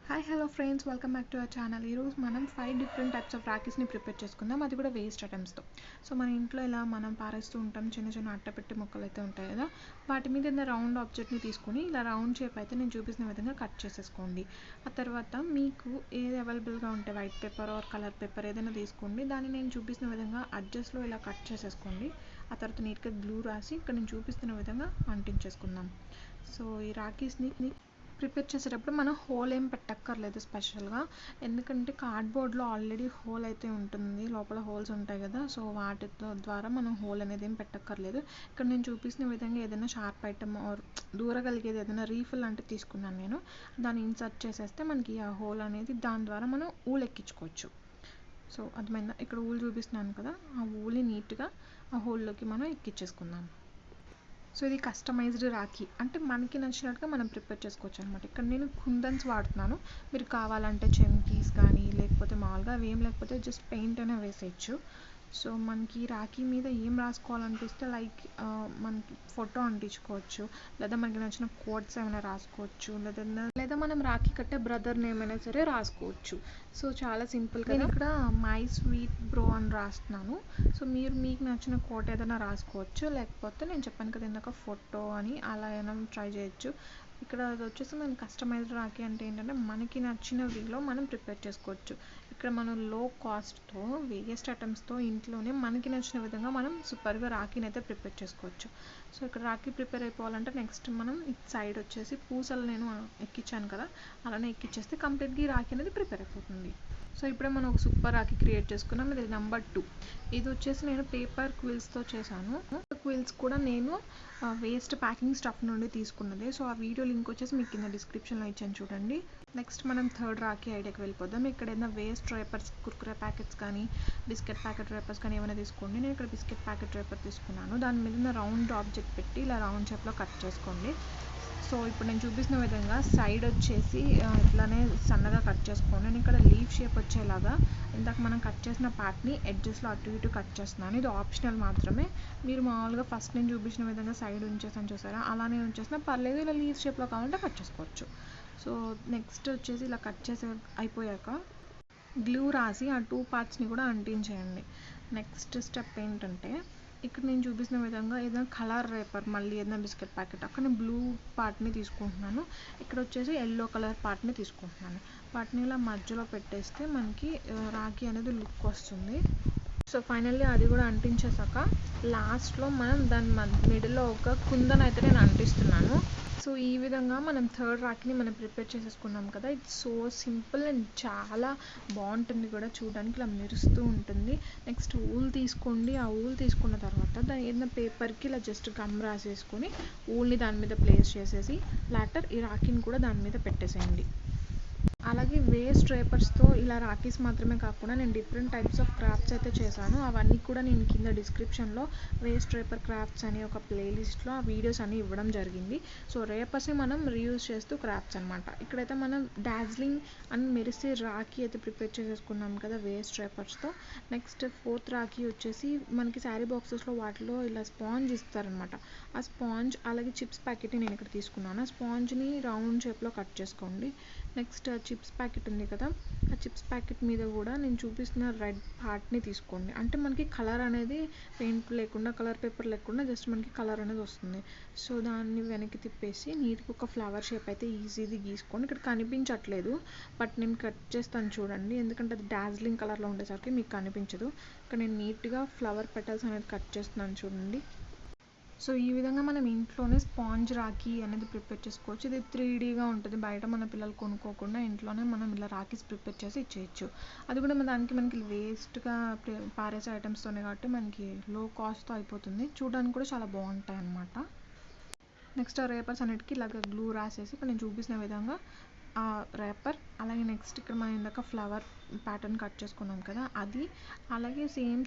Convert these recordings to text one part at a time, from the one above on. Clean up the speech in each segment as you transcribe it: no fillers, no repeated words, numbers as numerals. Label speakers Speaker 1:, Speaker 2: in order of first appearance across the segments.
Speaker 1: Hi hello friends, welcome back to our channel. ఈరోజు మనం 5 different types of రాఖీస్ని prepare చేసుకుందాం, అది కూడా వేస్ట్ ఐటమ్స్తో. సో మన ఇంట్లో ఇలా మనం పారేస్తూ ఉంటాం, చిన్న చిన్న అట్టపెట్టి ముక్కలు అయితే ఉంటాయి కదా, వాటి మీద ఏదైనా రౌండ్ ఆబ్జెక్ట్ని తీసుకుని ఇలా రౌండ్ షేప్ అయితే నేను చూపిస్తున్న విధంగా కట్ చేసేసుకోండి. ఆ తర్వాత మీకు ఏది అవైలబుల్గా ఉంటే white paper or colour paper ఏదైనా తీసుకోండి, దాన్ని నేను చూపిస్తున్న విధంగా అడ్జస్ట్లో ఇలా కట్ చేసేసుకోండి. ఆ తర్వాత నీట్గా గ్లూ రాసి ఇక్కడ నేను చూపిస్తున్న విధంగా అంటించేసుకుందాం. సో ఈ రాఖీస్ని ప్రిపేర్ చేసేటప్పుడు మనం హోల్ ఏం పెట్టక్కర్లేదు స్పెషల్గా, ఎందుకంటే కార్డ్బోర్డ్లో ఆల్రెడీ హోల్ అయితే ఉంటుంది, లోపల హోల్స్ ఉంటాయి కదా, సో వాటి ద్వారా మనం హోల్ అనేది ఏం పెట్టక్కర్లేదు. ఇక్కడ నేను చూపిస్తున్న విధంగా ఏదైనా షార్ప్ ఐటమ్ ఆర్ దూరగలిగేది ఏదైనా రీఫిల్ అంటే తీసుకున్నాను నేను, దాన్ని ఇన్సర్ట్ చేసేస్తే మనకి ఆ హోల్ అనేది దాని ద్వారా మనం ఊలు ఎక్కించుకోవచ్చు. సో అర్థమైందా? ఇక్కడ ఊలు చూపిస్తున్నాను కదా, ఆ ఊల్ని నీట్గా ఆ హోల్లోకి మనం ఎక్కించేసుకుందాం. సో ఇది కస్టమైజ్డ్ రాఖీ, అంటే మనకి నచ్చినట్టుగా మనం ప్రిపేర్ చేసుకోవచ్చు అనమాట. ఇక్కడ నేను కుందన్స్ వాడుతున్నాను, మీరు కావాలంటే చెమ్కీస్ కానీ లేకపోతే మామూలుగా అవి ఏం లేకపోతే జస్ట్ పెయింట్ అయినా వేసేయచ్చు. సో మనకి రాఖీ మీద ఏం రాసుకోవాలనిపిస్తే లైక్ మనకి ఫోటో అంటించుకోవచ్చు, లేదా మనకి నచ్చిన కోట్స్ ఏమైనా రాసుకోవచ్చు, లేదా మనం రాఖీ కట్టే బ్రదర్ నేమ్ అయినా సరే రాసుకోవచ్చు. సో చాలా సింపుల్గా నేను ఇక్కడ మై స్వీట్ బ్రో అని రాస్తున్నాను. సో మీరు మీకు నచ్చిన కోట్ ఏదైనా రాసుకోవచ్చు, లేకపోతే నేను చెప్పాను కదా ఇందాక ఫోటో అని, అలా అయినా ట్రై చేయొచ్చు. ఇక్కడ అది వచ్చేసి మనం కస్టమైజ్డ్ రాఖీ అంటే ఏంటంటే మనకి నచ్చిన వేలో మనం ప్రిపేర్ చేసుకోవచ్చు. ఇక్కడ మనం లో కాస్ట్తో వేస్ట్ ఐటమ్స్తో ఇంట్లోనే మనకి నచ్చిన విధంగా మనం సూపర్గా రాఖీని అయితే ప్రిపేర్ చేసుకోవచ్చు. సో ఇక్కడ రాఖీ ప్రిపేర్ అయిపోవాలంటే నెక్స్ట్ మనం ఇటు సైడ్ వచ్చేసి పూసలు నేను ఎక్కించాను కదా, అలానే ఎక్కించేస్తే కంప్లీట్గా ఈ రాఖీ అనేది ప్రిపేర్ అయిపోతుంది. సో ఇప్పుడే మనం ఒక సూపర్ రాఖీ క్రియేట్ చేసుకున్నాం. ఇది నెంబర్ 2. ఇది వచ్చేసి నేను పేపర్ క్విల్స్తో చేశాను. క్విల్స్ కూడా నేను వేస్ట్ ప్యాకింగ్ స్టఫ్ నుండి తీసుకున్నది. సో ఆ వీడియో లింక్ వచ్చేసి మీకు కింద డిస్క్రిప్షన్లో ఇచ్చాను చూడండి. నెక్స్ట్ మనం థర్డ్ రాఖీ ఐడియాకి వెళ్ళిపోదాం. ఇక్కడ ఏదైనా వేస్ట్ రేపర్స్, కుర్కురే ప్యాకెట్స్ కానీ బిస్కెట్ ప్యాకెట్ రేపర్స్ కానీ ఏమైనా తీసుకోండి. నేను ఇక్కడ బిస్కెట్ ప్యాకెట్ రేపర్ తీసుకున్నాను. దాని మీద రౌండ్ ఆబ్జెక్ట్ పెట్టి ఇలా రౌండ్ షేప్లో కట్ చేసుకోండి. సో ఇప్పుడు నేను చూపిస్తున్న విధంగా సైడ్ వచ్చేసి ఇట్లానే సన్నగా కట్ చేసుకోండి. నేను ఇక్కడ లీఫ్ షేప్ వచ్చేలాగా ఇందాక మనం కట్ చేసిన పార్ట్ని ఎడ్జెస్లో అటు ఇటు కట్ చేస్తున్నాను. ఇది ఆప్షనల్ మాత్రమే. మీరు మామూలుగా ఫస్ట్ నేను చూపించిన విధంగా సైడ్ ఉంచేసాను చూసారా, అలానే ఉంచేసినా పర్లేదు, ఇలా లీఫ్ షేప్లో కావాలంటే కట్ చేసుకోవచ్చు. సో నెక్స్ట్ వచ్చేసి ఇలా కట్ చేసి అయిపోయాక గ్లూ రాసి ఆ 2 పార్ట్స్ని కూడా అంటించేయండి. నెక్స్ట్ స్టెప్ ఏంటంటే ఇక్కడ నేను చూపిస్తున్న విధంగా ఏదైనా కలర్ రేపర్, మళ్ళీ ఏదైనా బిస్కెట్ ప్యాకెట్, అక్కడ నేను బ్లూ పార్ట్ని తీసుకుంటున్నాను. ఇక్కడ వచ్చేసి ఎల్లో కలర్ పార్ట్ని తీసుకుంటున్నాను. వాటిని ఇలా మధ్యలో పెట్టేస్తే మనకి రాఖీ అనేది లుక్ వస్తుంది. సో ఫైనల్లీ అది కూడా అంటించేసాక లాస్ట్లో మనం దాని మిడిల్లో ఒక కుందన్ అయితే నేను అంటిస్తున్నాను. సో ఈ విధంగా మనం థర్డ్ రాఖీని మనం ప్రిపేర్ చేసేసుకున్నాం కదా. ఇట్స్ సో సింపుల్ అండ్ చాలా బాగుంటుంది కూడా, చూడడానికి ఇలా మెరుస్తూ ఉంటుంది. నెక్స్ట్ ఊల్ తీసుకోండి. ఆ ఊల్ తీసుకున్న తర్వాత దాని ఏదైనా పేపర్కి ఇలా జస్ట్ గమ్ రాసేసుకొని ఊల్ని దాని మీద ప్లేస్ చేసేసి లాటర్ ఈ రాఖీని కూడా దాని మీద పెట్టేసేయండి. అలాగే వేస్ట్ రేపర్స్తో ఇలా రాఖీస్ మాత్రమే కాకుండా నేను డిఫరెంట్ టైప్స్ ఆఫ్ క్రాఫ్ట్స్ అయితే చేశాను. అవన్నీ కూడా నేను కింద డిస్క్రిప్షన్లో వేస్ట్ రేపర్ క్రాఫ్ట్స్ అని ఒక ప్లేలిస్ట్లో ఆ వీడియోస్ అన్ని ఇవ్వడం జరిగింది. సో రేపర్స్ని మనం రీయూజ్ చేస్తూ క్రాఫ్ట్స్ అనమాట. ఇక్కడైతే మనం డాజ్లింగ్ అని మెరిసే రాఖీ అయితే ప్రిపేర్ చేసేసుకున్నాం కదా వేస్ట్ రేపర్స్తో. నెక్స్ట్ ఫోర్త్ రాఖీ వచ్చేసి మనకి శారీ బాక్సెస్లో వాటిలో ఇలా స్పాంజ్ ఇస్తారనమాట. ఆ స్పాంజ్ అలాగే చిప్స్ ప్యాకెట్ని నేను ఇక్కడ తీసుకున్నాను. ఆ స్పాంజ్ని రౌండ్ షేప్లో కట్ చేసుకోండి. నెక్స్ట్ చిప్స్ ప్యాకెట్ ఉంది కదా, ఆ చిప్స్ ప్యాకెట్ మీద కూడా నేను చూపిస్తున్న రెడ్ పార్ట్ని తీసుకోండి. అంటే మనకి కలర్ అనేది పెయింట్ లేకుండా, కలర్ పేపర్ లేకుండా జస్ట్ మనకి కలర్ అనేది వస్తుంది. సో దాన్ని వెనక్కి తిప్పేసి నీట్గా ఒక ఫ్లవర్ షేప్ అయితే ఈజీగా గీసుకోండి. ఇక్కడ కనిపించట్లేదు బట్ నేను కట్ చేస్తాను చూడండి, ఎందుకంటే అది డాజ్లింగ్ కలర్లో ఉండేసరికి మీకు కనిపించదు. ఇక్కడ నేను నీట్గా ఫ్లవర్ పెటల్స్ అనేది కట్ చేస్తున్నాను చూడండి. సో ఈ విధంగా మనం ఇంట్లోనే స్పాంజ్ రాఖీ అనేది ప్రిపేర్ చేసుకోవచ్చు. ఇది 3Dగా ఉంటుంది, బయట మన పిల్లలు కొనుక్కోకుండా ఇంట్లోనే మనం ఇలా రాఖీస్ ప్రిపేర్ చేసి ఇచ్చేయచ్చు. అది కూడా దానికి మనకి వేస్ట్గా పారేసే ఐటమ్స్తోనే కాబట్టి మనకి లో కాస్ట్తో అయిపోతుంది, చూడడానికి కూడా చాలా బాగుంటాయి అన్నమాట. నెక్స్ట్ ఆ రేపర్స్ అన్నిటికీ ఇలాగ గ్లూ రాసేసి ఇక్కడ నేను చూపిస్తున్న విధంగా ఆ రేపర్, అలాగే నెక్స్ట్ ఇక్కడ మనం ఇందాక ఫ్లవర్ ప్యాటర్న్ కట్ చేసుకున్నాం కదా అది, అలాగే సేమ్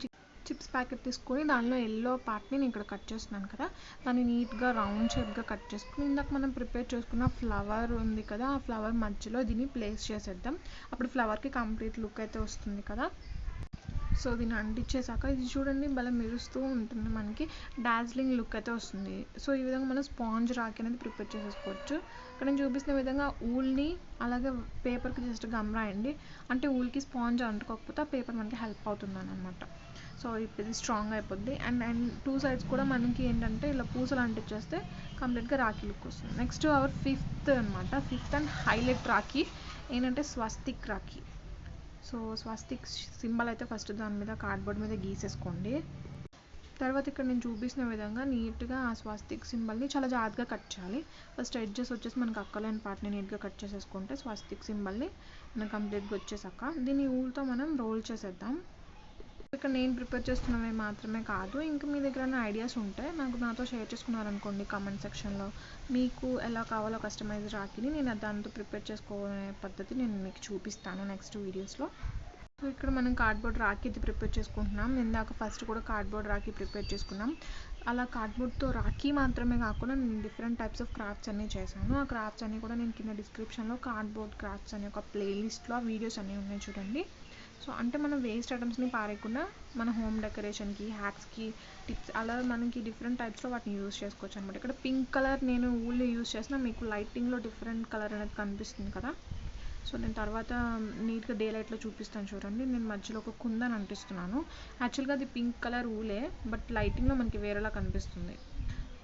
Speaker 1: చిప్స్ ప్యాకెట్ తీసుకొని దానిలో ఎల్లో పార్ట్ని నేను ఇక్కడ కట్ చేస్తున్నాను కదా, దాన్ని నీట్గా రౌండ్ షేప్గా కట్ చేసుకుని ఇందాక మనం ప్రిపేర్ చేసుకున్న ఫ్లవర్ ఉంది కదా, ఆ ఫ్లవర్ మధ్యలో దీన్ని ప్లేస్ చేసేద్దాం. అప్పుడు ఫ్లవర్కి కంప్లీట్ లుక్ అయితే వస్తుంది కదా. సో దీన్ని అంటించేసాక ఇది చూడండి భలే మెరుస్తూ ఉంటుంది, మనకి డార్జిలింగ్ లుక్ అయితే వస్తుంది. సో ఈ విధంగా మనం స్పాంజ్ రాఖీ అనేది ప్రిపేర్ చేసేసుకోవచ్చు. ఇక్కడ నేను చూపిస్తున్న విధంగా ఊల్ని అలాగే పేపర్కి జస్ట్ గమ్ రాయండి, అంటే ఊల్కి స్పాంజ్ అంటుకోకపోతే ఆ పేపర్ మనకి హెల్ప్ అవుతుంది అనమాట. సో ఇది స్ట్రాంగ్ అయిపోద్ది. అండ్ టూ సైడ్స్ కూడా మనకి ఏంటంటే ఇలా పూసలు అంటించేస్తే కంప్లీట్గా రాఖీ లుక్ వస్తుంది. నెక్స్ట్ అవర్ ఫిఫ్త్ అనమాట, ఫిఫ్త్ అండ్ హైలైట్ రాఖీ ఏంటంటే స్వస్తిక్ రాఖీ. సో స్వస్తిక్ సింబల్ అయితే ఫస్ట్ దాని మీద కార్డ్బోర్డ్ మీద గీసేసుకోండి. తర్వాత ఇక్కడ నేను చూపిస్తున్న విధంగా నీట్గా ఆ స్వస్తిక్ సింబల్ని చాలా జాగ్రత్తగా కట్ చేయాలి. ఫస్ట్ ఎడ్జెస్ వచ్చేసి మనకు అక్కలేని పార్ట్ని నీట్గా కట్ చేసేసుకుంటే స్వస్తిక్ సింబల్ని మనకు కంప్లీట్గా వచ్చేసాక దీన్ని ఊల్తో మనం రోల్ చేసేద్దాం. ఇక్కడ నేను ప్రిపేర్ చేస్తున్నవి మాత్రమే కాదు, ఇంకా మీ దగ్గర ఐడియాస్ ఉంటే నాతో షేర్ చేసుకున్నారనుకోండి కామెంట్ సెక్షన్లో. మీకు ఎలా కావాలో కస్టమైజ్ రాఖీని నేను దాంతో ప్రిపేర్ చేసుకునే పద్ధతి నేను మీకు చూపిస్తాను నెక్స్ట్ వీడియోస్లో. సో ఇక్కడ మనం కార్డ్బోర్డ్ రాఖీ ఇది ప్రిపేర్ చేసుకుంటున్నాం. ఇందాక ఫస్ట్ కూడా కార్డ్బోర్డ్ రాఖీ ప్రిపేర్ చేసుకున్నాం. అలా కార్డ్బోర్డ్తో రాఖీ మాత్రమే కాకుండా నేను డిఫరెంట్ టైప్స్ ఆఫ్ క్రాఫ్ట్స్ అన్నీ చేశాను. ఆ క్రాఫ్ట్స్ అన్నీ కూడా నేను కింద డిస్క్రిప్షన్లో కార్డ్బోర్డ్ క్రాఫ్ట్స్ అనే ఒక ప్లేలిస్ట్లో ఆ వీడియోస్ అన్నీ ఉన్నాయి చూడండి. సో అంటే మనం వేస్ట్ ఐటమ్స్ని పారేయకుండా మన హోమ్ డెకరేషన్కి, హ్యాక్స్కి, టిప్స్ అలా మనకి డిఫరెంట్ టైప్స్లో వాటిని యూస్ చేసుకోవచ్చు అనమాట. ఇక్కడ పింక్ కలర్ నేను ఊళ్ళో యూస్ చేసిన, మీకు లైటింగ్లో డిఫరెంట్ కలర్ అనేది కనిపిస్తుంది కదా. సో నేను తర్వాత నీట్గా డే లైట్లో చూపిస్తాను చూడండి. నేను మధ్యలో ఒక కుందన్ అంటిస్తున్నాను. యాక్చువల్గా అది పింక్ కలర్ ఊలే, బట్ లైటింగ్లో మనకి వేరేలా కనిపిస్తుంది.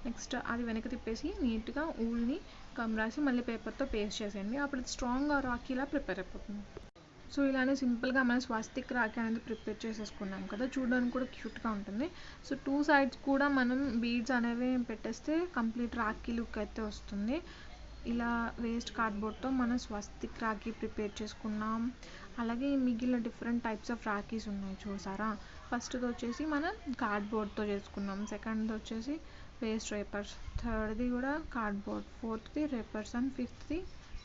Speaker 1: నెక్స్ట్ అది వెనక తిప్పేసి నీట్గా ఊల్ని గమ్ రాసి మళ్ళీ పేపర్తో పేస్ట్ చేసేయండి. అప్పుడు స్ట్రాంగ్గా రాఖీలా ప్రిపేర్ అయిపోతుంది. సో ఇలానే సింపుల్గా మనం స్వస్తిక్ రాఖీ అనేది ప్రిపేర్ చేసేసుకున్నాం కదా, చూడడానికి కూడా క్యూట్గా ఉంటుంది. సో టూ సైడ్స్ కూడా మనం బీడ్స్ అనేవి పెట్టేస్తే కంప్లీట్ రాఖీ లుక్ అయితే వస్తుంది. ఇలా వేస్ట్ కార్డ్బోర్డ్తో మనం స్వస్తిక్ రాఖీ ప్రిపేర్ చేసుకున్నాం. అలాగే మిగిలిన డిఫరెంట్ టైప్స్ ఆఫ్ రాఖీస్ ఉన్నాయి చూసారా. ఫస్ట్ది వచ్చేసి మనం కార్డ్బోర్డ్తో చేసుకున్నాం, సెకండ్ది వచ్చేసి వేస్ట్ రేపర్స్, థర్డ్ది కూడా కార్డ్బోర్డ్, ఫోర్త్ది రేపర్స్ అండ్ ఫిఫ్త్ది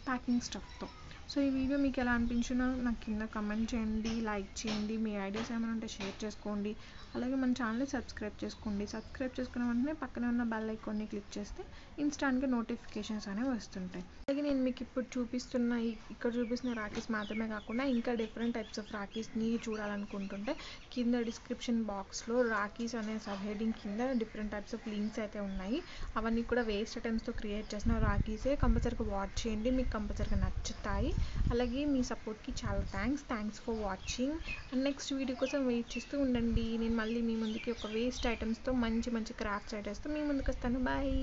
Speaker 1: ప్యాకింగ్ స్టఫ్తో. సో ఈ వీడియో మీకు ఎలా అనిపించినా నాకు కింద కమెంట్ చేయండి, లైక్ చేయండి, మీ ఐడియాస్ ఏమైనా ఉంటే షేర్ చేసుకోండి. అలాగే మన ఛానల్ని సబ్స్క్రైబ్ చేసుకోండి. సబ్స్క్రైబ్ చేసుకున్న వెంటనే పక్కనే ఉన్న బెల్ ఐకాన్ని క్లిక్ చేస్తే ఇన్స్టాంట్గా నోటిఫికేషన్స్ అనేవి వస్తుంటాయి. అలాగే నేను మీకు ఇప్పుడు ఇక్కడ చూపిస్తున్న రాఖీస్ మాత్రమే కాకుండా ఇంకా డిఫరెంట్ టైప్స్ ఆఫ్ రాఖీస్ని చూడాలనుకుంటుంటే కింద డిస్క్రిప్షన్ బాక్స్లో రాఖీస్ అనే సబ్ హెడింగ్ కింద డిఫరెంట్ టైప్స్ ఆఫ్ లింక్స్ అయితే ఉన్నాయి. అవన్నీ కూడా వేస్ట్ ఐటమ్స్తో క్రియేట్ చేసిన రాఖీసే. కంపల్సరీగా వాచ్ చేయండి, మీకు కంపల్సరీగా నచ్చుతాయి. అలాగే మీ సపోర్ట్కి చాలా thanks for watching. And next video కోసం వెయిట్ చేస్తూ ఉండండి. నేను మళ్ళీ మీ ముందుకి ఒక వేస్ట్ ఐటమ్స్తో మంచి క్రాఫ్ట్స్ ఐటమ్స్తో మీ ముందుకు వస్తాను. బాయ్.